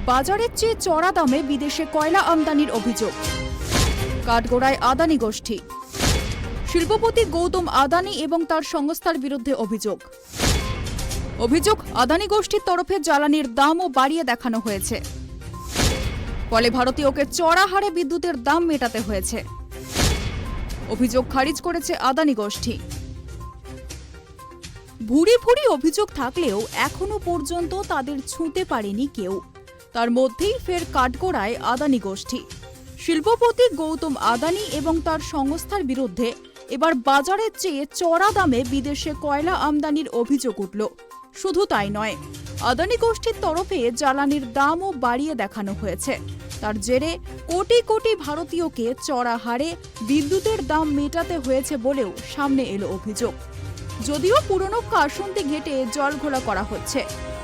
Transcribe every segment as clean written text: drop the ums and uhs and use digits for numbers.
বাজারের চেয়ে চড়া দামে বিদেশে কয়লা আমদানির অভিযোগ। কাঠগড়ায় আদানি গোষ্ঠী। শিল্পপতি গৌতম আদানি এবং তার সংস্থার বিরুদ্ধে অভিযোগ। আদানি গোষ্ঠীর তরফে জ্বালানির দামও বাড়িয়ে দেখানো হয়েছে, ফলে ভারতীয়কে চড়া হারে বিদ্যুতের দাম মেটাতে হয়েছে। অভিযোগ খারিজ করেছে আদানি গোষ্ঠী। ভুরি ভুরি অভিযোগ থাকলেও এখনো পর্যন্ত তাদের ছুঁতে পারেনি কেউ। তার মধ্যেই ফের কাঠগড়ায় আদানি গোষ্ঠী। শিল্পপতি গৌতম আদানি এবং তার সংস্থার বিরুদ্ধে এবার বাজারের চেয়ে চড়া দামে বিদেশে কয়লা আমদানির অভিযোগ উঠল। শুধু তাই নয়, আদানি গোষ্ঠীর তরফে জ্বালানির দামও বাড়িয়ে দেখানো হয়েছে। তার জেরে কোটি কোটি ভারতীয়কে চড়া হারে বিদ্যুতের দাম মেটাতে হয়েছে বলেও সামনে এলো অভিযোগ। যদিও পুরনো কারশুনতে ঘেঁটে জল ঘোলা করা হচ্ছে,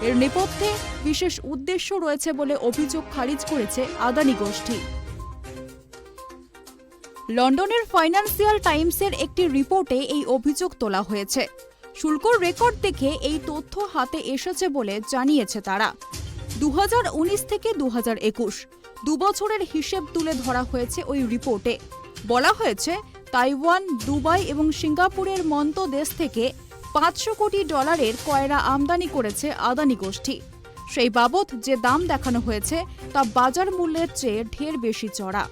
এর নেপথ্যে বিশেষ উদ্দেশ্য রয়েছে বলে অভিযোগ খারিজ করেছে আদানি গোষ্ঠী। লন্ডনের ফাইন্যান্সিয়াল টাইমসের একটি রিপোর্টে এই অভিযোগ তোলা হয়েছে। শুল্কর রেকর্ড দেখে এই তথ্য হাতে এসেছে বলে জানিয়েছে তারা। 2019 থেকে 2021 দুবছরের হিসেব তুলে ধরা হয়েছে ওই রিপোর্টে। বলা হয়েছে তাইওয়ান, দুবাই এবং সিঙ্গাপুরের মতো দেশ থেকে $500 কোটি কয়লা আমদানি করেছে আদানি গোষ্ঠী। সেই বাবদ যে দাম দেখানো হয়েছে তা বাজার মূল্যের চেয়ে ঢের বেশি চড়া।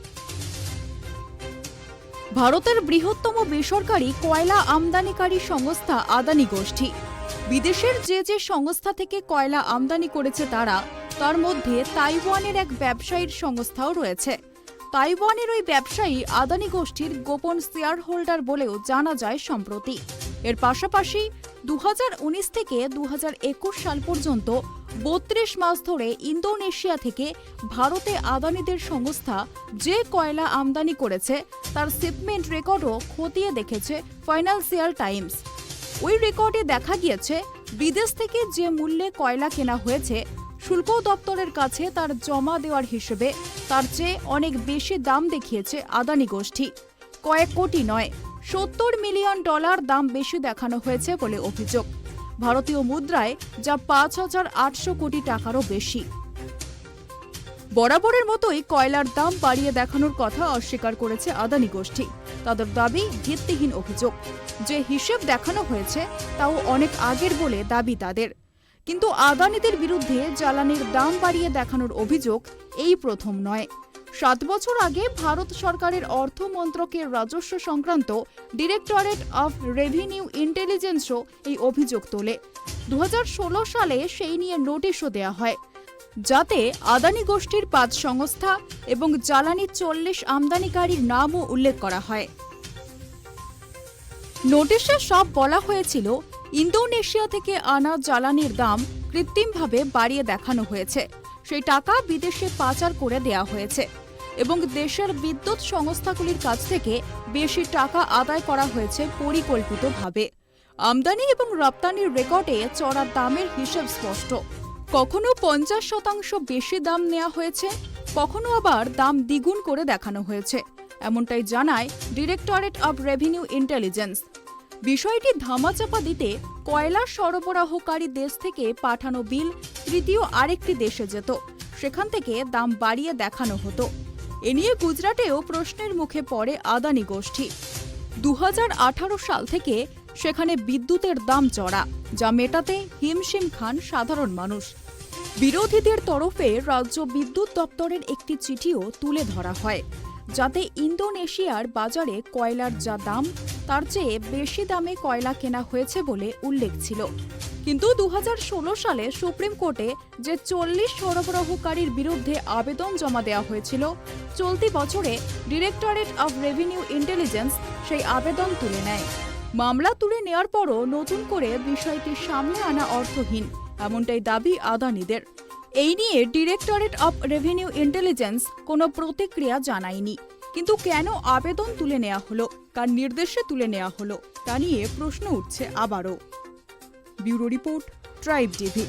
ভারতের বৃহত্তম বেসরকারি কয়লা আমদানিকারী সংস্থা আদানি গোষ্ঠী। বিদেশের যে সংস্থা থেকে কয়লা আমদানি করেছে তার মধ্যে তাইওয়ানের এক ব্যবসায়ীর সংস্থাও রয়েছে। তাইওয়ানের ওই ব্যবসায়ী আদানি গোষ্ঠীর গোপন শেয়ার হোল্ডার বলেও জানা যায় সম্প্রতি। এর পাশাপাশি 2019 থেকে 2021 সাল পর্যন্ত 32 মাস ধরে ইন্দোনেশিয়া থেকে ভারতে আদানিদের সংস্থা যে কয়লা আমদানি করেছে তার শিপমেন্ট রেকর্ডও খতিয়ে দেখেছে ফাইন্যান্সিয়াল টাইমস। ওই রেকর্ডে দেখা গিয়েছে বিদেশ থেকে যে মূল্যে কয়লা কেনা হয়েছে শুল্ক দপ্তরের কাছে তার জমা দেওয়ার হিসেবে তার চেয়ে অনেক বেশি দাম দেখিয়েছে আদানি গোষ্ঠী। কয়েক কোটি নয়, $70 মিলিয়ন দাম বেশি দেখানো হয়েছে বলে অভিযোগ। ভারতীয় মুদ্রায় যা 5,800 কোটি টাকারও বেশি। বরাবরের মতোই কয়লার দাম বাড়িয়ে দেখানোর কথা অস্বীকার করেছে আদানি গোষ্ঠী। তাদের দাবি ভিত্তিহীন অভিযোগ। যে হিসেব দেখানো হয়েছে তাও অনেক আগের বলে দাবি তাদের। কিন্তু আদানিদের বিরুদ্ধে জ্বালানির দাম বাড়িয়ে দেখানোর অভিযোগ এই প্রথম নয়। 7 বছর আগে ভারত সরকারের অর্থ মন্ত্রকের রাজস্ব সংক্রান্ত ডিরেক্টরেট অফ রেভিনিউ ইন্টেলিজেন্সও এই অভিযোগ তোলে। 2016 সালে সেই নিয়ে নোটিশও দেয়া হয়, যাতে আদানি গোষ্ঠীর 5 সংস্থা এবং জ্বালানি 40 আমদানিকারীর নামও উল্লেখ করা হয়। নোটিশে সব বলা হয়েছিল ইন্দোনেশিয়া থেকে আনা জ্বালানির দাম কৃত্রিমভাবে বাড়িয়ে দেখানো হয়েছে, সেই টাকা বিদেশে পাচার করে দেয়া হয়েছে এবং দেশের বিদ্যুৎ সংস্থাগুলির কাছ থেকে বেশি টাকা আদায় করা হয়েছে পরিকল্পিতভাবে। আমদানি এবং রপ্তানির রেকর্ডে চড়া দামের হিসেব স্পষ্ট। কখনো 50% বেশি দাম নেওয়া হয়েছে, কখনো আবার দাম দ্বিগুণ করে দেখানো হয়েছে, এমনটাই জানায় ডিরেক্টরেট অব রেভিনিউ ইন্টেলিজেন্স। বিষয়টি ধামাচাপা দিতে কয়লা সরবরাহকারী দেশ থেকে পাঠানো বিল তৃতীয় আরেকটি দেশে যেত, সেখান থেকে দাম বাড়িয়ে দেখানো হতো। এ নিয়ে গুজরাটেও প্রশ্নের মুখে পড়ে আদানি গোষ্ঠী। 2018 সাল থেকে সেখানে বিদ্যুতের দাম চড়া, যা মেটাতে হিমশিম খান সাধারণ মানুষ। বিরোধীদের তরফে রাজ্য বিদ্যুৎ দপ্তরের একটি চিঠিও তুলে ধরা হয়, যাতে ইন্দোনেশিয়ার বাজারে কয়লার যা দাম তার চেয়ে বেশি দামে কয়লা কেনা হয়েছে বলে উল্লেখ ছিল। কিন্তু 2016 সালে সুপ্রিম কোর্টে যে 40 সরবরাহকারীর বিরুদ্ধে আবেদন জমা দেওয়া হয়েছিল, চলতি বছরে ডিরেক্টরেট অব রেভিনিউ ইন্টেলিজেন্স সেই আবেদন তুলে নেয়। মামলা তুলে নেওয়ার পরও নতুন করে বিষয়টি সামনে আনা অর্থহীন, এমনটাই দাবি আদানিদের। এই নিয়ে ডিরেক্টরেট অব রেভিনিউ ইন্টেলিজেন্স কোনো প্রতিক্রিয়া জানায়নি। কিন্তু কেন আবেদন তুলে নেওয়া হলো, কার নির্দেশে তুলে নেওয়া হলো তা নিয়ে প্রশ্ন উঠছে আবারও। Bureau report, tribe TV.